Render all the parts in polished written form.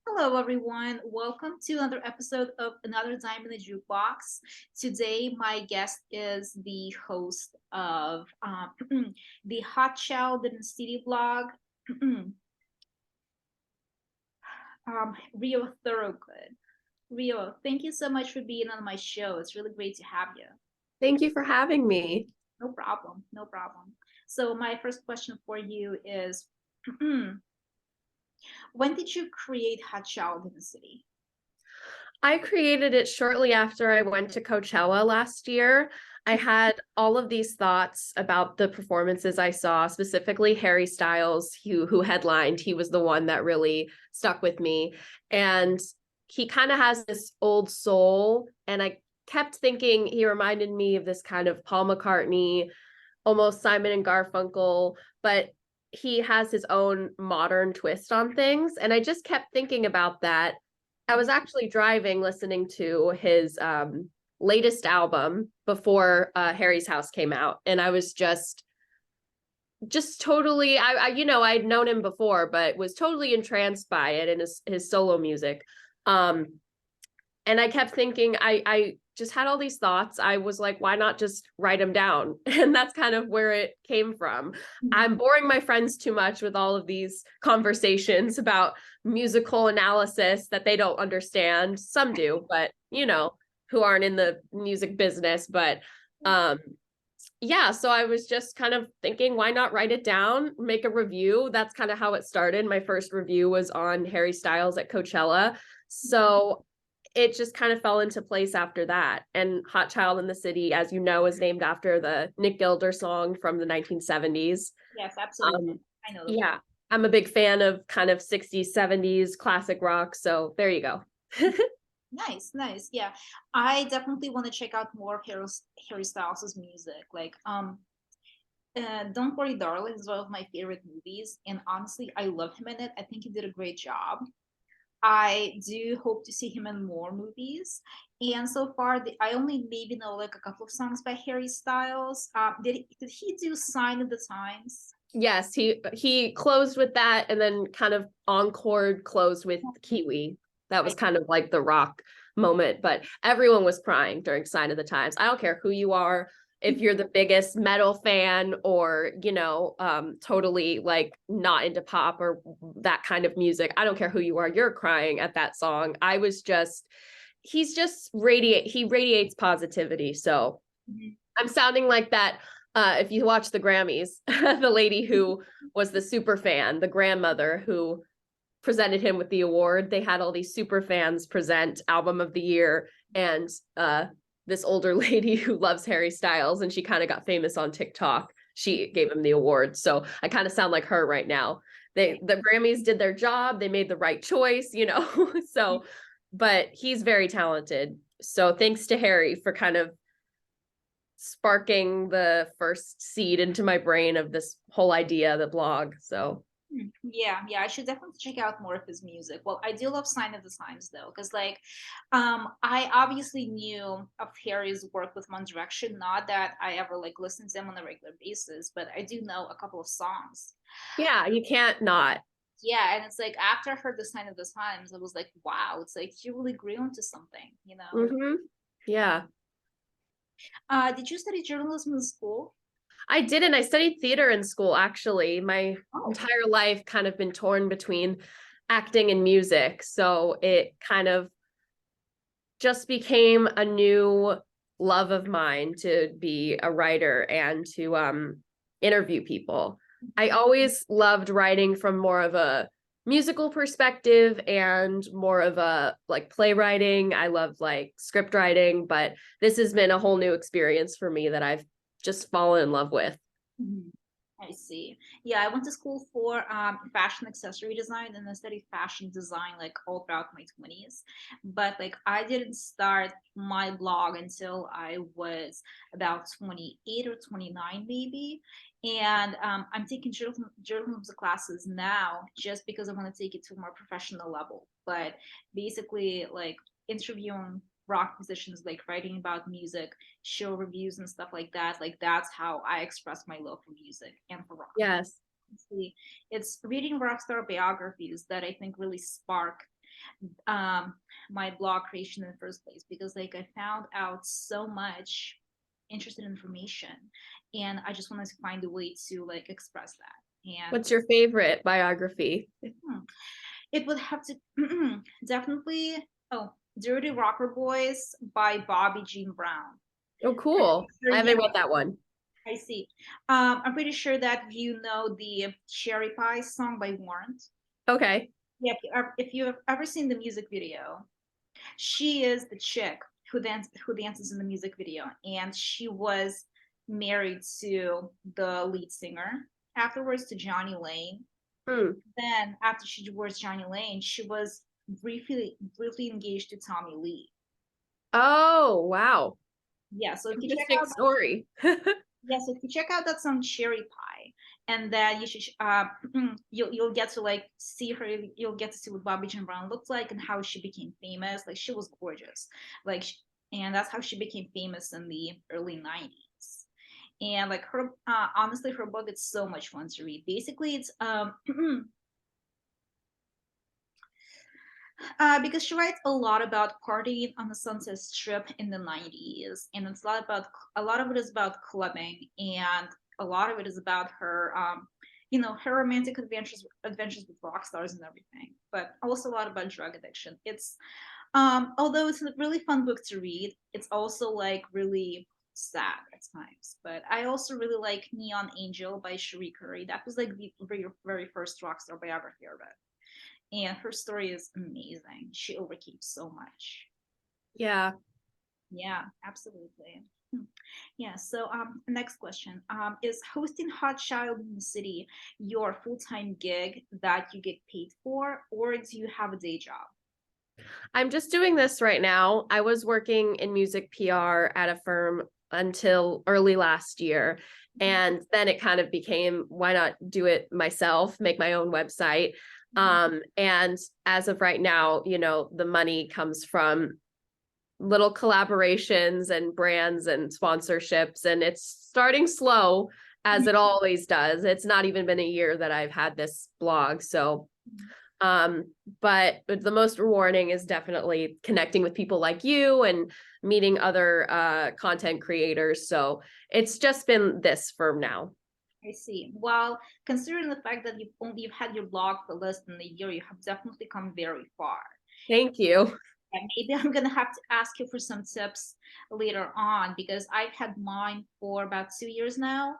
Hello, everyone. Welcome to another episode of another Dime in the Jukebox. Today, my guest is the host of the Hot Child in the City blog, Rio Thorogood. Rio, thank you so much for being on my show. It's really great to have you. Thank you for having me. No problem. No problem. So, my first question for you is when did you create Hot Child in the City? I created it shortly after I went to Coachella last year. I had all of these thoughts about the performances I saw, specifically Harry Styles, who headlined. He was the one that really stuck with me. And he kind of has this old soul. And I kept thinking he reminded me of this kind of Paul McCartney, almost Simon and Garfunkel, but he has his own modern twist on things. And I just kept thinking about that. I was actually driving listening to his latest album before Harry's House came out, and I was just totally I'd known him before, but was totally entranced by it and his solo music. Um, and I kept thinking, I just had all these thoughts. I was like, why not just write them down? And that's kind of where it came from. I'm boring my friends too much with all of these conversations about musical analysis that they don't understand. Some do, but who aren't in the music business. But yeah, so I was just kind of thinking, why not write it down, make a review? That's kind of how it started. My first review was on Harry Styles at Coachella. So it just kind of fell into place after that. And Hot Child in the City, as you know, is named after the Nick Gilder song from the 1970s. Yes, absolutely. I know. Yeah, I'm a big fan of kind of 60s, 70s classic rock. So there you go. Nice, nice. Yeah, I definitely want to check out more of Harry Styles' music. Don't Worry, Darling is one of my favorite movies, and honestly, I love him in it. I think he did a great job. I do hope to see him in more movies. And so far, I only maybe know like a couple of songs by Harry Styles. Did he do Sign of the Times? Yes, he closed with that and then kind of encored closed with Kiwi. That was kind of like the rock moment, but everyone was crying during Sign of the Times. I don't care who you are, if you're the biggest metal fan or, totally like not into pop or that kind of music. I don't care who you are, you're crying at that song. He radiates positivity. So I'm sounding like that. If you watch the Grammys, the lady who was the super fan, the grandmother who presented him with the award, they had all these super fans present album of the year, and this older lady who loves Harry Styles, and she kind of got famous on TikTok, she gave him the award. So I kind of sound like her right now. The Grammys did their job, they made the right choice. So but he's very talented. So thanks to Harry for kind of sparking the first seed into my brain of this whole idea, the blog. So Yeah, yeah, I should definitely check out more of his music. Well, I do love Sign of the Times though, because I obviously knew of Harry's work with One Direction, not that I ever like listened to him on a regular basis, but I do know a couple of songs. yeah, you can't not. Yeah, and it's like after I heard the Sign of the Times, I was like, wow, it's like he really grew into something. Mm-hmm. Yeah. Did you study journalism in school? I didn't. I studied theater in school, actually. My Oh, entire life kind of been torn between acting and music. So it kind of just became a new love of mine to be a writer and to interview people. I always loved writing from more of a musical perspective and more of a like playwriting. I love like script writing, but this has been a whole new experience for me that I've just fallen in love with. mhm. I see. Yeah, I went to school for fashion accessory design and I studied fashion design like all throughout my 20s. But like I didn't start my blog until I was about 28 or 29 maybe. And I'm taking journalism classes now just because I want to take it to a more professional level. But basically like interviewing rock musicians, like writing about music, show reviews and stuff like that. Like that's how I express my love for music and for rock. Yes. It's reading rock star biographies that I think really spark. um, my blog creation in the first place, because like I found out so much interesting information, and I just wanted to find a way to like express that. And What's your favorite biography? hmm, it would have to definitely, oh, Dirty Rocker Boys by Bobby Jean Brown. Oh, I'm cool. sure, I yeah, haven't read that one. I see. I'm pretty sure that you know the Cherry Pie song by Warrant. Okay. Yeah, if you've ever seen the music video, she is the chick who dances in the music video, and she was married to the lead singer. Afterwards, to Johnny Lane. Hmm. Then, after she divorced Johnny Lane, she was briefly engaged to Tommy Lee. Oh, wow. Yeah, so if you check Interesting out story. yeah, so if you check out that song Cherry Pie, and then you should you'll get to like see her, you'll get to see what Bobby Jean Brown looked like and how she became famous. Like she was gorgeous, like and that's how she became famous in the early 90s. And like her honestly, her book, it's so much fun to read. Basically it's because she writes a lot about partying on the Sunset Strip in the 90s, and it's a lot of it is about clubbing, and a lot of it is about her, her romantic adventures with rock stars and everything, but also a lot about drug addiction. It's although it's a really fun book to read, it's also like really sad at times. But I also really like Neon Angel by Cherie Curry. That was like the very first rock star biography I read, and her story is amazing. She overcame so much. Yeah. Yeah, absolutely. Yeah, so next question. Is hosting Hot Child in the City your full-time gig that you get paid for, or do you have a day job? I'm just doing this right now. I was working in music PR at a firm until early last year. And then it kind of became, why not do it myself, make my own website? And as of right now, the money comes from little collaborations and brands and sponsorships, and it's starting slow as it always does. It's not even been a year that I've had this blog. So um but the most rewarding is definitely connecting with people like you and meeting other content creators. So it's just been this for now. I see. Well, considering the fact that you've had your blog for less than a year, you have definitely come very far. Thank you. And maybe I'm gonna have to ask you for some tips later on, because I've had mine for about 2 years now,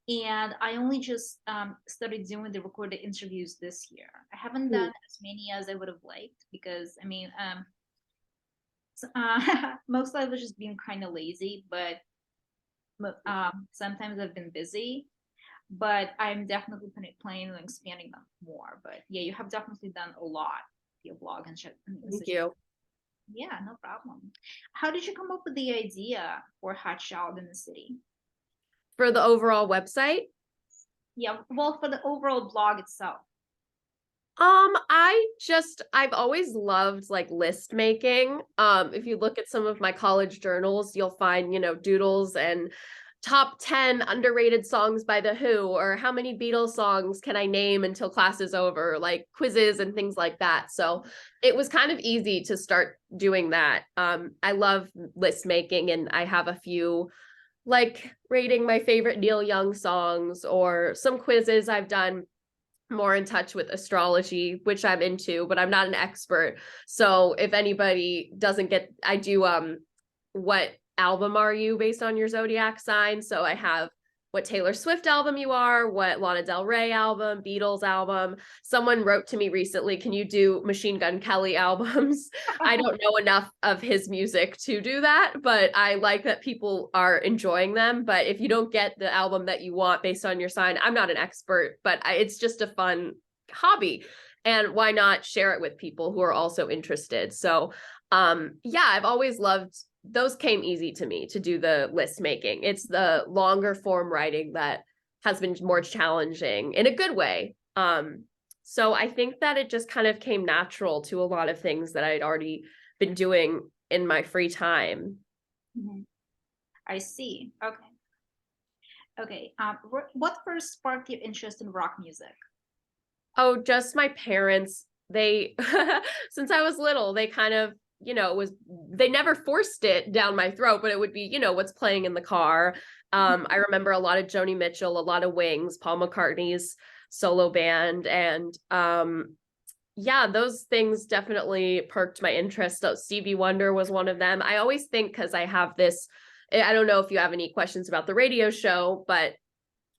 and I only just started doing the recorded interviews this year. I haven't done as many as I would have liked, because I mean, mostly I was just being kind of lazy, but sometimes I've been busy. But I'm definitely planning on expanding them more. But yeah, you have definitely done a lot with your blog and shit. Thank you. Yeah, no problem. How did you come up with the idea for Hot Child in the City? For the overall website, Yeah, well, for the overall blog itself. I've always loved like list making. If you look at some of my college journals, you'll find, doodles and top 10 underrated songs by The Who, or how many Beatles songs can I name until class is over, like quizzes and things like that. So it was kind of easy to start doing that. I love list making, and I have a few like rating my favorite Neil Young songs, or some quizzes I've done more in touch with astrology, which I'm into, but I'm not an expert. So if anybody doesn't get, I do what album are you based on your zodiac sign? So I have what Taylor Swift album you are, what Lana Del Rey album, Beatles album. Someone wrote to me recently, can you do Machine Gun Kelly albums? I don't know enough of his music to do that, but I like that people are enjoying them. But if you don't get the album that you want based on your sign, I'm not an expert, but it's just a fun hobby. And why not share it with people who are also interested? So yeah, I've always loved, those came easy to me to do the list making. It's the longer form writing that has been more challenging in a good way. So I think that it just kind of came natural to a lot of things that I'd already been doing in my free time. Mm-hmm. I see. Okay. Okay. What first sparked your interest in rock music? Oh, just my parents they, since I was little, they kind of, they never forced it down my throat, but it would be, what's playing in the car. I remember a lot of Joni Mitchell, a lot of Wings, Paul McCartney's solo band. And yeah, those things definitely perked my interest. So Stevie Wonder was one of them. I always think, because I have this, I don't know if you have any questions about the radio show, but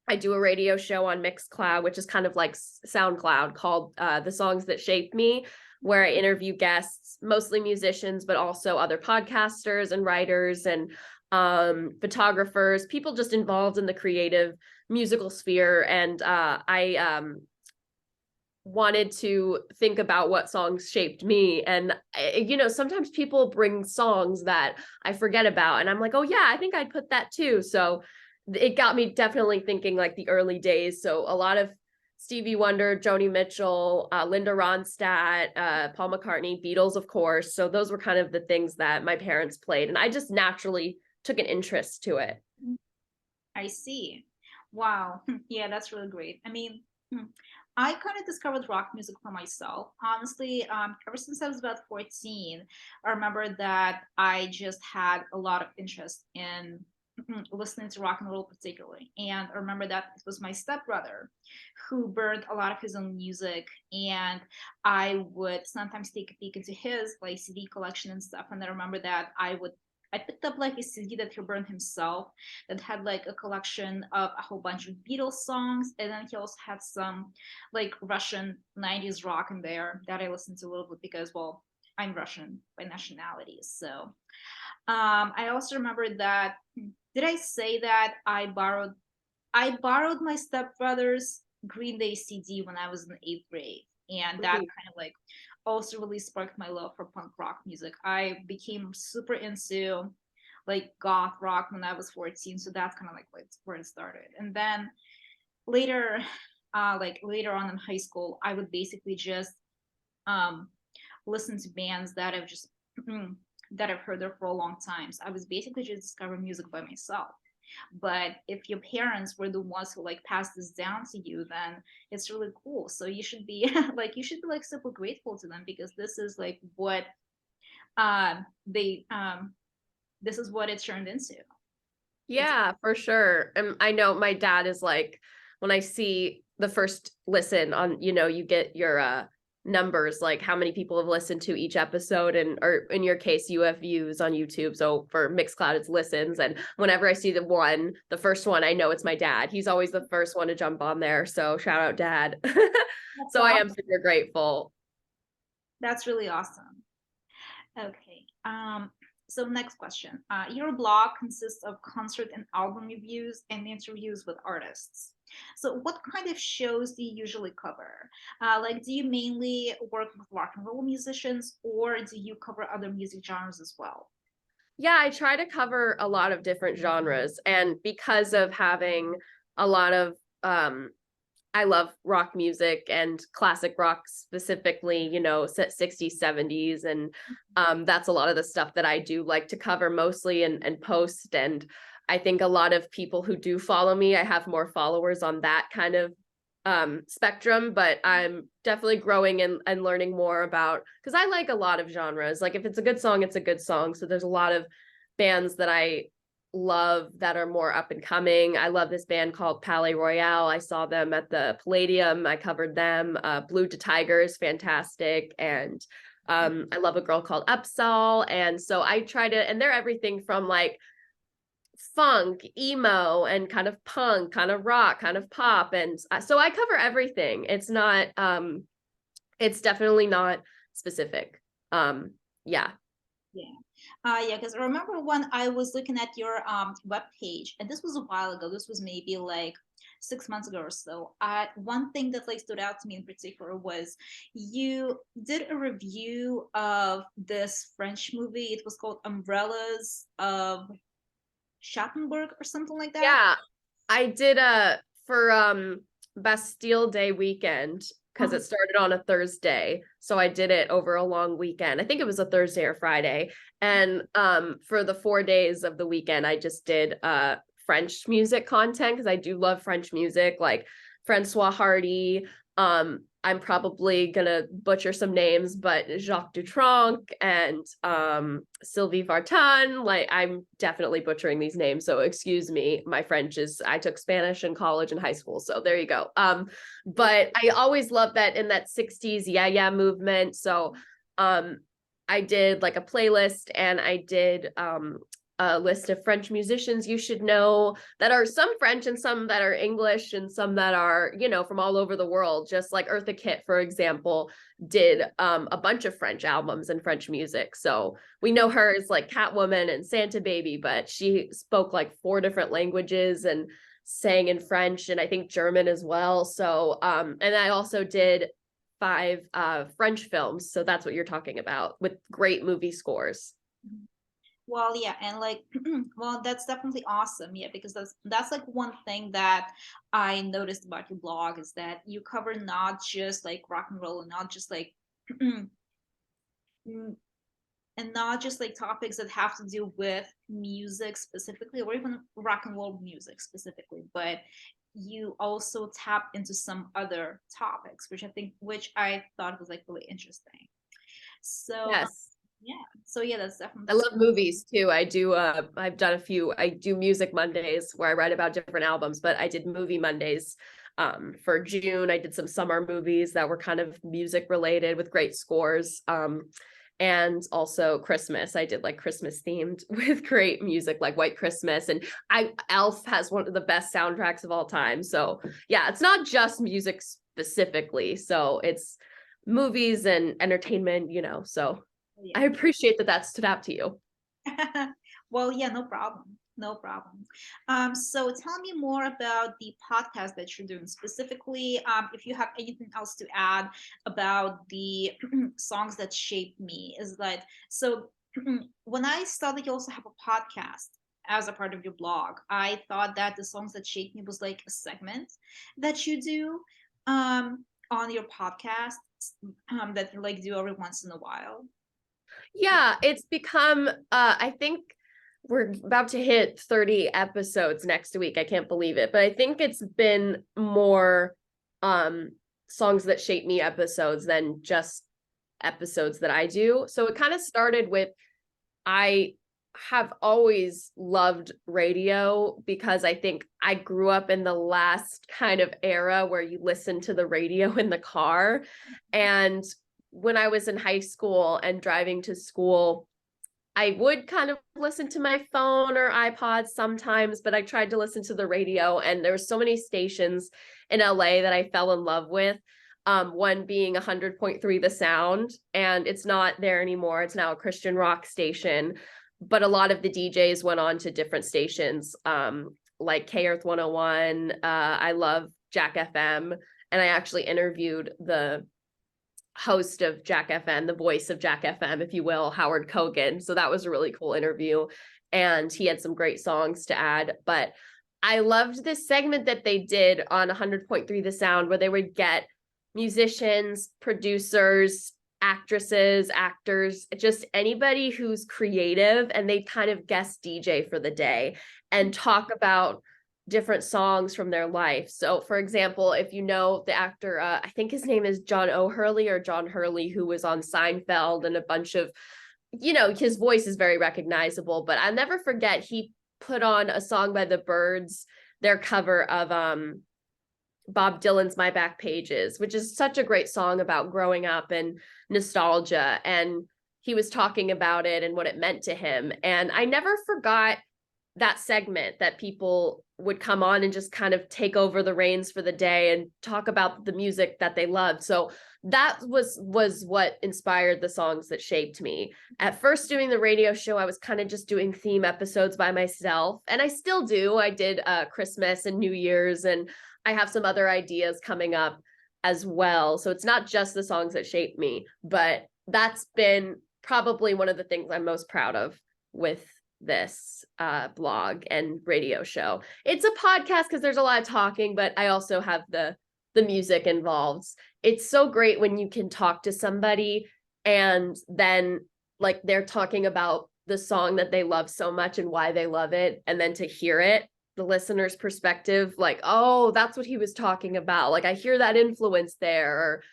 I do a radio show on Mixcloud, which is kind of like SoundCloud, called The Songs That Shaped Me, where I interview guests, mostly musicians, but also other podcasters and writers and photographers, people just involved in the creative musical sphere. And I wanted to think about what songs shaped me. And, sometimes people bring songs that I forget about, and I'm like, oh yeah, I think I'd put that too. So it got me definitely thinking like the early days. So a lot of Stevie Wonder, Joni Mitchell, Linda Ronstadt, Paul McCartney, Beatles, of course. So those were kind of the things that my parents played, and I just naturally took an interest to it. I see. Wow. Yeah, that's really great. I mean, I kind of discovered rock music for myself. Honestly, ever since I was about 14, I remember that I just had a lot of interest in listening to rock and roll particularly. And I remember that it was my stepbrother who burned a lot of his own music, and I would sometimes take a peek into his like CD collection and stuff. And I remember that I picked up like a CD that he burned himself that had like a collection of a whole bunch of Beatles songs, and then he also had some like Russian 90s rock in there that I listened to a little bit because, well, I'm Russian by nationality. So I also remember that, did I say that I borrowed my stepbrother's Green Day CD when I was in 8th grade, and that kind of like also really sparked my love for punk rock music. I became super into like goth rock when I was 14, so that's kind of like where it started. And then later, like later on in high school, I would basically just um, listen to bands that I've just that I've heard there for a long time. So I was basically just discovering music by myself. But if your parents were the ones who like passed this down to you, then it's really cool. So you should be like super grateful to them, because this is like what they this is what it turned into. It's Yeah, for sure. And I know my dad is like, when I see the first listen on, you get your numbers, like how many people have listened to each episode, and or in your case, you have views on YouTube. So for Mixcloud, it's listens. And whenever I see the first one, I know it's my dad. He's always the first one to jump on there. So shout out, Dad. So I am awesome. super grateful. That's really awesome. Okay. So next question. Your blog consists of concert and album reviews and interviews with artists. So what kind of shows do you usually cover? Like, do you mainly work with rock and roll musicians, or do you cover other music genres as well? Yeah, I try to cover a lot of different genres. And because of having a lot of I love rock music and classic rock specifically, 60s, 70s. And that's a lot of the stuff that I do like to cover mostly and post. And I think a lot of people who do follow me, I have more followers on that kind of spectrum, but I'm definitely growing and learning more about, because I like a lot of genres. Like if it's a good song, it's a good song. So there's a lot of bands that I love that are more up and coming. I love this band called Palais Royale. I saw them at the Palladium. I covered them. Blue to Tigers, fantastic. And I love a girl called Upsall. And so I try to, and they're everything from like funk, emo, and kind of punk, kind of rock, kind of pop. And so I cover everything. It's not, it's definitely not specific. Yeah. Yeah. Yeah, because I remember when I was looking at your web page, and this was a while ago. This was maybe like 6 months ago or so. One thing that like stood out to me in particular was you did a review of this French movie. It was called Umbrellas of Schattenberg or something like that. Yeah, I did for Bastille Day weekend, because it started on a Thursday. So I did it over a long weekend. I think it was a Thursday or Friday. And for the 4 days of the weekend, I just did French music content, because I do love French music, like Francois Hardy, I'm probably gonna butcher some names, but Jacques Dutronc and Sylvie Vartan. Like, I'm definitely butchering these names, so excuse me. My French is, I took Spanish in college and high school, so there you go. But I always loved that in that 60s yeah movement. So I did like a playlist, and I did a list of French musicians you should know, that are some French and some that are English and some that are, you know, from all over the world. Just like Eartha Kitt, for example, did a bunch of French albums and French music. So we know her as like Catwoman and Santa Baby, but she spoke like 4 different languages and sang in French and I think German as well. So and I also did 5 French films. So that's what you're talking about, with great movie scores. Well, yeah, and like, well, that's definitely awesome. Yeah, because that's like one thing that I noticed about your blog is that you cover not just like rock and roll and not just like and not just like topics that have to do with music specifically or even rock and roll music specifically, but you also tap into some other topics, which I thought was like really interesting. So Yes. yeah, so yeah, that's definitely I love movies too. I've done a few, I do Music Mondays where I write about different albums, but I did Movie Mondays for June. I did some summer movies that were kind of music related with great scores. And also Christmas. I did like Christmas themed with great music like White Christmas. And Elf has one of the best soundtracks of all time. So yeah, it's not just music specifically. So it's movies and entertainment, you know. So yeah. I appreciate that stood out to you. Well, yeah, no problem. No problem. So tell me more about the podcast that you're doing specifically. If you have anything else to add about the songs that shaped me, is that so when I saw that you also have a podcast as a part of your blog, I thought that the songs that shaped me was like a segment that you do on your podcast that you like do every once in a while. Yeah, it's become I think we're about to hit 30 episodes next week. I can't believe it, but I think it's been more songs that shape me episodes than just episodes that I do. So it kind of started with, I have always loved radio because I think I grew up in the last kind of era where you listen to the radio in the car. And when I was in high school and driving to school, I would kind of listen to my phone or iPod sometimes, but I tried to listen to the radio, and there were so many stations in LA that I fell in love with. One being 100.3 The Sound, and it's not there anymore. It's now a Christian rock station, but a lot of the DJs went on to different stations, like K Earth 101. I love Jack FM, and I actually interviewed the host of Jack FM, the voice of Jack FM, if you will, Howard Kogan. So that was a really cool interview. And he had some great songs to add. But I loved this segment that they did on 100.3 The Sound, where they would get musicians, producers, actresses, actors, just anybody who's creative, and they kind of guest DJ for the day and talk about different songs from their life. So for example, if you know the actor, I think his name is John O'Hurley or John Hurley, who was on Seinfeld and a bunch of, you know, his voice is very recognizable, but I'll never forget, he put on a song by the Byrds, their cover of Bob Dylan's My Back Pages, which is such a great song about growing up and nostalgia. And he was talking about it and what it meant to him. And I never forgot that segment, that people would come on and just kind of take over the reins for the day and talk about the music that they loved. So that was what inspired the songs that shaped me. At first, doing the radio show, I was kind of just doing theme episodes by myself, and I still do. I did Christmas and New Year's, and I have some other ideas coming up as well. So it's not just the songs that shaped me, but that's been probably one of the things I'm most proud of with this blog and radio show. It's a podcast because there's a lot of talking, but I also have the music involved. It's so great when you can talk to somebody and then like they're talking about the song that they love so much and why they love it, and then to hear it the listener's perspective, like, oh, that's what he was talking about. Like I hear that influence there. Or,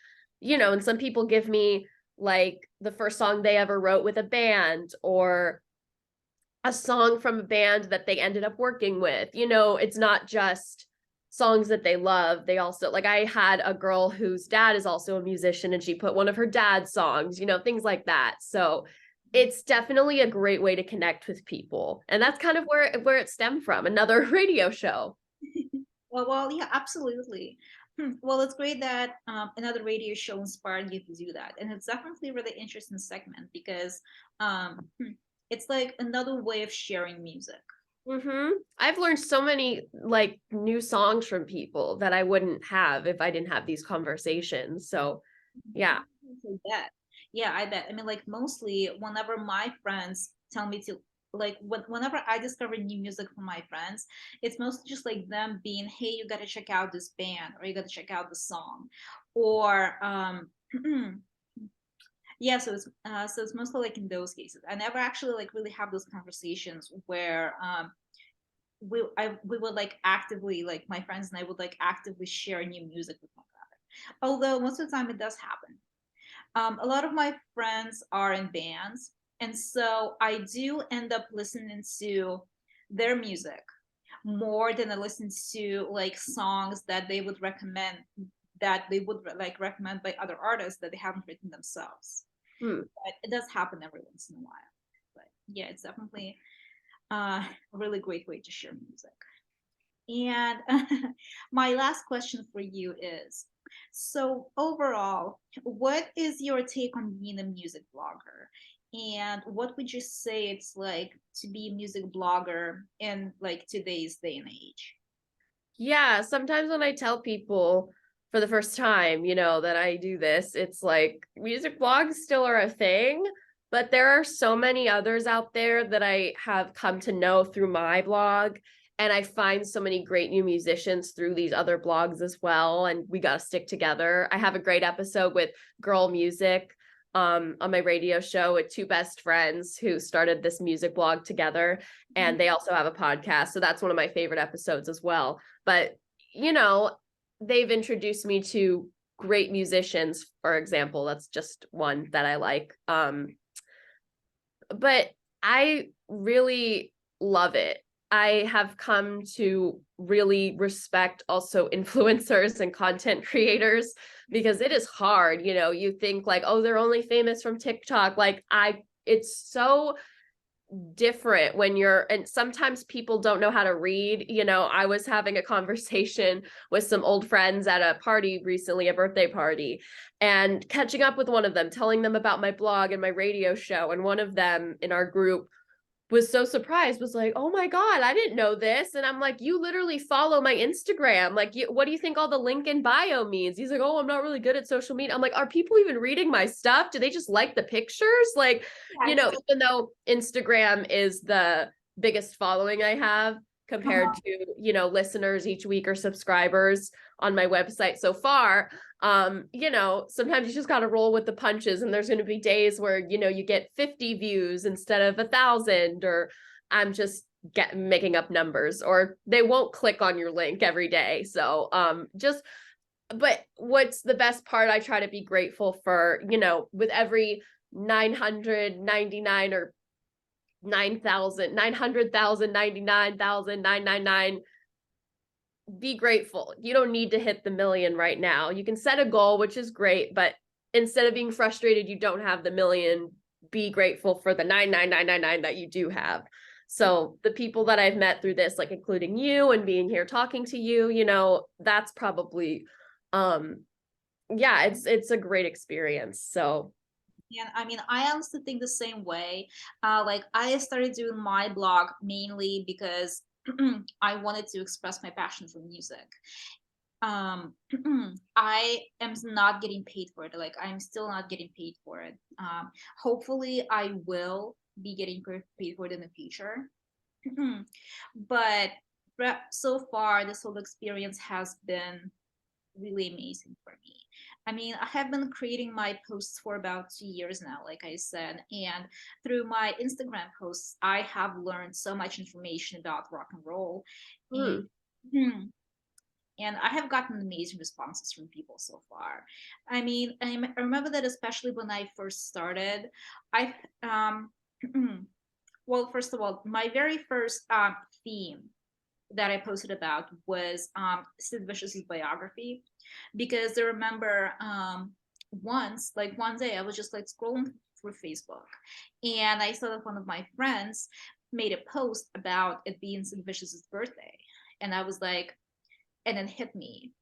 and some people give me like the first song they ever wrote with a band, or a song from a band that they ended up working with. It's not just songs that they love. They also, like, I had a girl whose dad is also a musician, and she put one of her dad's songs, things like that. So it's definitely a great way to connect with people. And that's kind of where it stemmed from, another radio show. Well, yeah, absolutely. Well, it's great that another radio show inspired you to do that, and it's definitely a really interesting segment because it's like another way of sharing music. I've learned so many like new songs from people that I wouldn't have if I didn't have these conversations. So yeah. I bet. Yeah, I bet. I mean, like mostly whenever my friends tell me to like whenever I discover new music from my friends, it's mostly just like them being, hey, you gotta check out this band or you gotta check out the song. Or yeah, so it's mostly like in those cases. I never actually like really have those conversations where we would like actively like my friends and I would like actively share new music with one another. Although most of the time it does happen. A lot of my friends are in bands, and so I do end up listening to their music more than I listen to like songs that they would recommend like recommend by other artists that they haven't written themselves. But it does happen every once in a while. But yeah, it's definitely a really great way to share music. And my last question for you is, so overall, what is your take on being a music blogger? And what would you say it's like to be a music blogger in like today's day and age? Yeah, sometimes when I tell people for the first time, that I do this, it's like music blogs still are a thing, but there are so many others out there that I have come to know through my blog. And I find so many great new musicians through these other blogs as well. And we got to stick together. I have a great episode with Girl Music on my radio show with two best friends who started this music blog together. And they also have a podcast. So that's one of my favorite episodes as well. But, they've introduced me to great musicians, for example. That's just one that I like. But I really love it. I have come to really respect also influencers and content creators because it is hard. You think like, oh, they're only famous from TikTok. It's so different when and sometimes people don't know how to read. I was having a conversation with some old friends at a party recently, a birthday party, and catching up with one of them, telling them about my blog and my radio show. And one of them in our group was so surprised, was like, oh my God, I didn't know this. And I'm like, you literally follow my Instagram. Like, what do you think all the link in bio means? He's like, oh, I'm not really good at social media. I'm like, are people even reading my stuff? Do they just like the pictures? Like, Yes. even though Instagram is the biggest following I have compared to, listeners each week or subscribers on my website so far, sometimes you just got to roll with the punches, and there's going to be days where, you get 50 views instead of 1,000, or I'm just making up numbers, or they won't click on your link every day. So, but what's the best part? I try to be grateful for, with every 999 or 9,000, 900,000, 99,999, be grateful. You don't need to hit the million right now. You can set a goal, which is great, but instead of being frustrated you don't have the million, be grateful for the 99999 that you do have. So the people that I've met through this, like including you and being here talking to you, that's probably it's a great experience. So And I mean, I honestly think the same way. Like I started doing my blog mainly because I wanted to express my passion for music. um I am not getting paid for it. Like I'm still not getting paid for it. Hopefully I will be getting paid for it in the future. But so far this whole experience has been really amazing for me. I mean, I have been creating my posts for about 2 years now, like I said, and through my Instagram posts, I have learned so much information about rock and roll, and Hmm. hmm, and I have gotten amazing responses from people so far. I mean, I remember that especially when I first started, I well, first of all, my very first theme that I posted about was Sid Vicious's biography, because I remember like one day I was just like scrolling through Facebook, and I saw that one of my friends made a post about it being Sid Vicious's birthday, and I was like, and it hit me.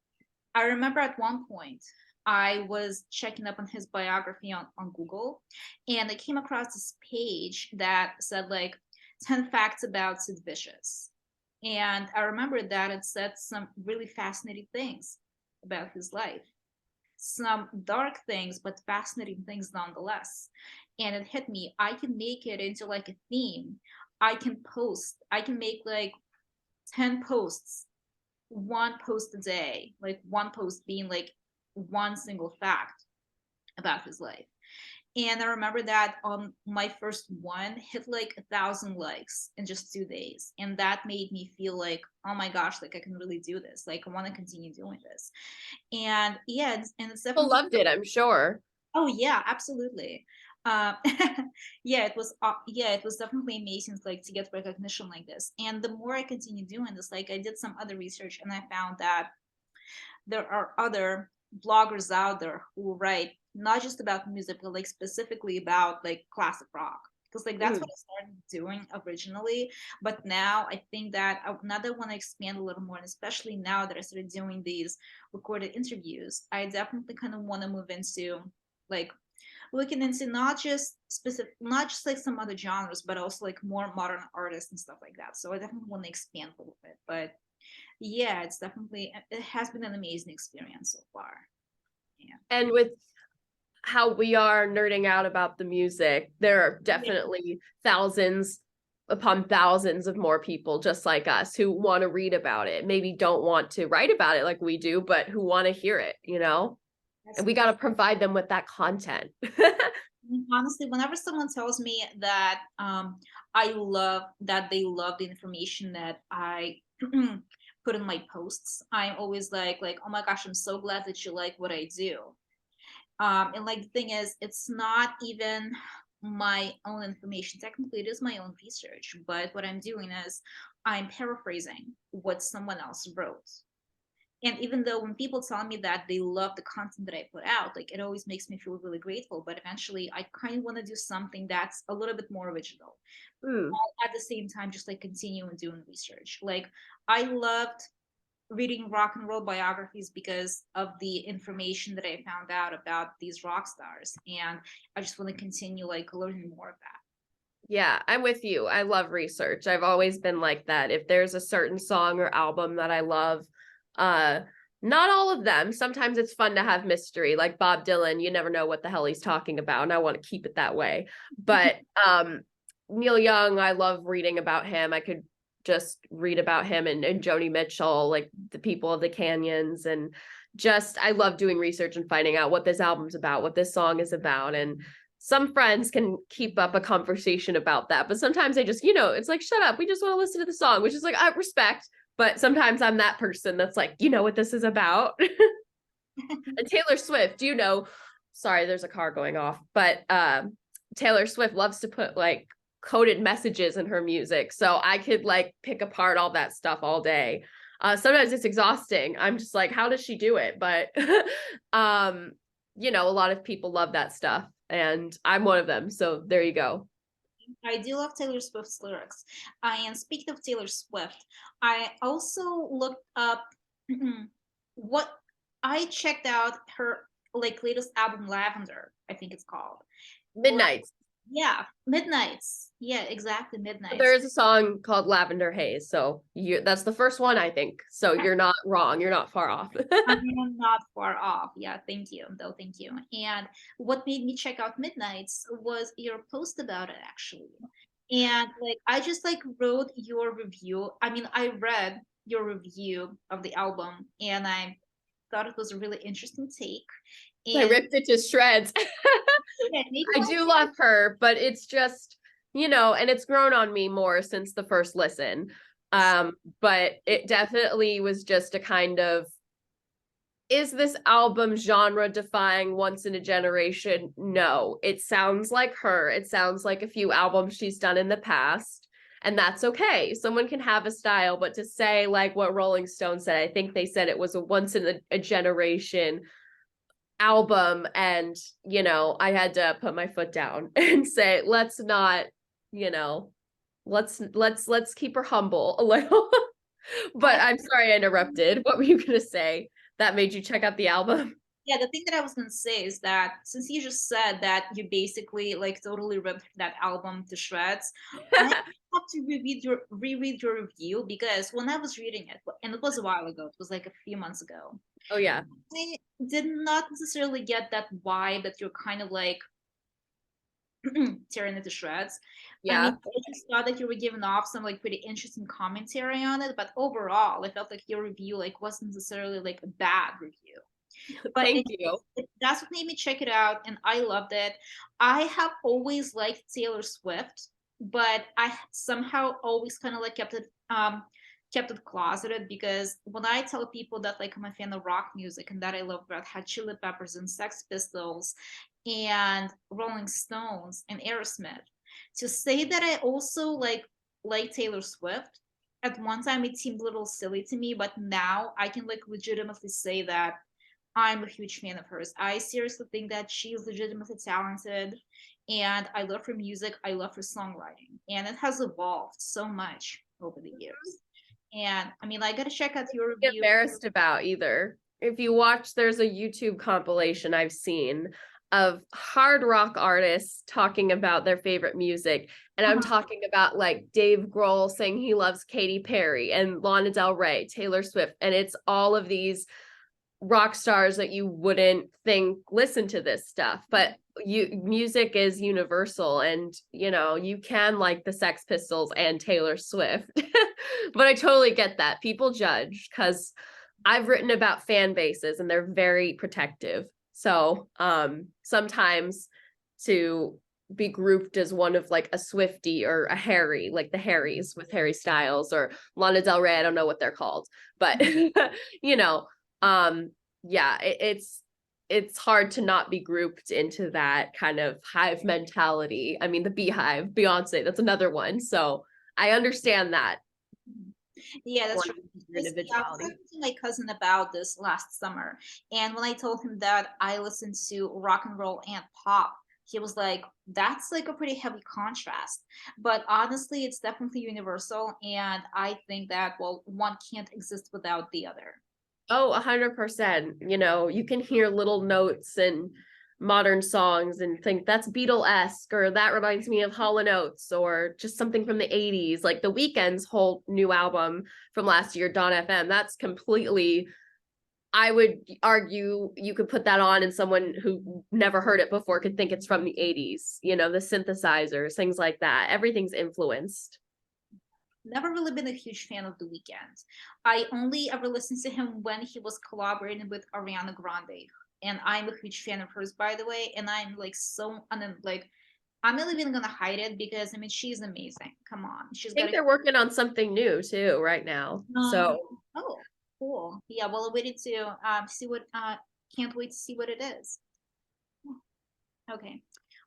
I remember at one point I was checking up on his biography on Google, and I came across this page that said like 10 facts about Sid Vicious. And I remember that it said some really fascinating things about his life, some dark things, but fascinating things nonetheless. And it hit me. I can make it into like a theme. I can make like 10 posts, one post a day, like one post being like one single fact about his life. And I remember that on my first one hit like 1,000 likes in just 2 days. And that made me feel like, oh my gosh, like I can really do this. Like I want to continue doing this. And yeah, and it's People definitely, loved it, I'm sure. oh yeah, absolutely. Uh, yeah, it was definitely amazing, like to get recognition like this. And the more I continue doing this, like I did some other research and I found that there are other bloggers out there who write not just about music, but like specifically about like classic rock. Because like that's what Mm. I started doing originally, but now I think that now that I want to expand a little more, and especially now that I started doing these recorded interviews, I definitely kind of want to move into like looking into not just like some other genres, but also like more modern artists and stuff like that. So I definitely want to expand a little bit, but yeah, it has been an amazing experience so far. Yeah. And with how we are nerding out about the music, there are Yeah. definitely thousands upon thousands of more people just like us who want to read about it, maybe don't want to write about it like we do, but who want to hear it, you know? That's And we got to provide them with that content. honestly, whenever someone tells me that I love that they love the information that I put in my posts, I'm always like, oh my gosh, I'm so glad that you like what I do. And like the thing is, it's not even my own information. Technically, it is my own research, but what I'm doing is I'm paraphrasing what someone else wrote. And even though when people tell me that they love the content that I put out, like it always makes me feel really grateful. But eventually, I kind of want to do something that's a little bit more original. Mm. At the same time, just like continuing doing research. Like I loved reading rock and roll biographies because of the information that I found out about these rock stars, and I just want to continue like learning more of that. Yeah, I'm with you. I love research. I've always been like that. If there's a certain song or album that I love, uh not all of them. Sometimes it's fun to have mystery, like Bob Dylan, you never know what the hell he's talking about, and I want to keep it that way. But Neil Young, I love reading about him. I could just read about him and Joni Mitchell, like the people of the canyons, and just I love doing research and finding out what this album's about, what this song is about. And some friends can keep up a conversation about that, but sometimes they just, it's like, shut up, we just want to listen to the song, which is like, I respect, but sometimes I'm that person that's like, you know what this is about. And Taylor Swift, sorry, there's a car going off, but Taylor Swift loves to put like coded messages in her music, so I could like pick apart all that stuff all day. Sometimes it's exhausting. I'm just like, how does she do it? But a lot of people love that stuff, and I'm one of them, so there you go. I do love Taylor Swift's lyrics. And speaking of Taylor Swift, I also looked up what I checked out her like latest album, Lavender, I think it's called. Midnights. Yeah, Midnights. Yeah, exactly, There Midnights. is a song called Lavender Haze, so that's the first one, I think, so you're not wrong, you're not far off. I am not far off. Yeah, thank you, though. Thank you. And what made me check out Midnights was your post about it, actually. And like, I just like wrote your review. I mean, I read your review of the album, and I thought it was a really interesting take. I And ripped it to shreds. yeah, maybe I one do love her, but it's just, and it's grown on me more since the first listen. But it definitely was just a kind of, is this album genre defying, once in a generation? No, it sounds like her. It sounds like a few albums she's done in the past, and that's okay. Someone can have a style, but to say like what Rolling Stone said, I think they said it was a once in a generation album, and I had to put my foot down and say, let's not, you know let's keep her humble a little. But I'm sorry I interrupted. What were you gonna say that made you check out the album? yeah, the thing that I was gonna say is that since you just said that you basically like totally ripped that album to shreds, I have to reread your review because when I was reading it, and it was a while ago, it was like a few months ago, Oh yeah. I did not necessarily get that vibe that you're kind of like tearing it to shreds. I Yeah. mean, I just thought that you were giving off some like pretty interesting commentary on it, but overall, I felt like your review like wasn't necessarily like a bad review. But Thank you. that's what made me check it out, and I loved it. I have always liked Taylor Swift, but I somehow always kind of like kept it closeted because when I tell people that like I'm a fan of rock music and that I love Red Hot Chili Peppers and Sex Pistols and Rolling Stones and Aerosmith, to say that I also like Taylor Swift, at one time it seemed a little silly to me, but now I can like legitimately say that I'm a huge fan of hers. I seriously think that she's legitimately talented, and I love her music. I love her songwriting, and it has evolved so much over the years. And I mean, I gotta check out your Get review. embarrassed about either. If you watch, there's a YouTube compilation I've seen of hard rock artists talking about their favorite music. And I'm talking about like Dave Grohl saying he loves Katy Perry and Lana Del Rey, Taylor Swift. And it's all of these rock stars that you wouldn't think listen to this stuff, but music is universal, and you can like the Sex Pistols and Taylor Swift. But I totally get that people judge, because I've written about fan bases and they're very protective. So sometimes to be grouped as one of like a Swiftie or a Harry, like the Harrys with Harry Styles or Lana Del Rey, I don't know what they're called, but you know yeah, it's hard to not be grouped into that kind of hive mentality. I mean, the Beehive, Beyonce, that's another one. So I understand that. Yeah, that's true. Yeah, I was Individuality. talking to my cousin about this last summer, and when I told him that I listened to rock and roll and pop, he was like, "That's like a pretty heavy contrast." But honestly, it's definitely universal, and I think that well, one can't exist without the other. Oh, 100%. You can hear little notes in modern songs and think that's Beatle-esque, or that reminds me of Hall & Oates, or just something from the 80s. Like The Weeknd's whole new album from last year, Dawn FM, that's completely, I would argue you could put that on and someone who never heard it before could think it's from the 80s. The synthesizers, things like that. Everything's influenced. Never really been a huge fan of The Weeknd. I only ever listened to him when he was collaborating with Ariana Grande, and I'm a huge fan of hers, by the way. And I'm like so like I'm not even gonna hide it because I mean she's amazing. Come on, she's I got think they're working on something new too right now. um So oh cool, yeah. Well, I waited to see what can't wait to see what it is. Okay,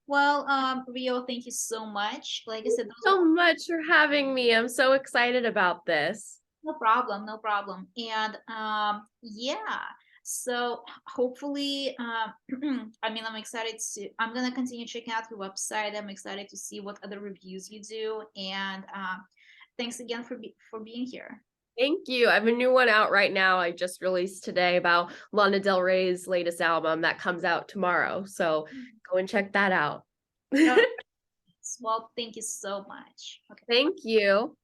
well Rio, thank you so much. Like I said, those are so much for having me. I'm so excited about this. no problem, no problem. And yeah, so hopefully, I mean, I'm excited to, I'm gonna continue checking out your website. I'm excited to see what other reviews you do. And thanks again for being here. Thank you. I have a new one out right now. I just released today about Lana Del Rey's latest album that comes out tomorrow. So go and check that out. Oh, well, thank you so much. Okay. Thank you.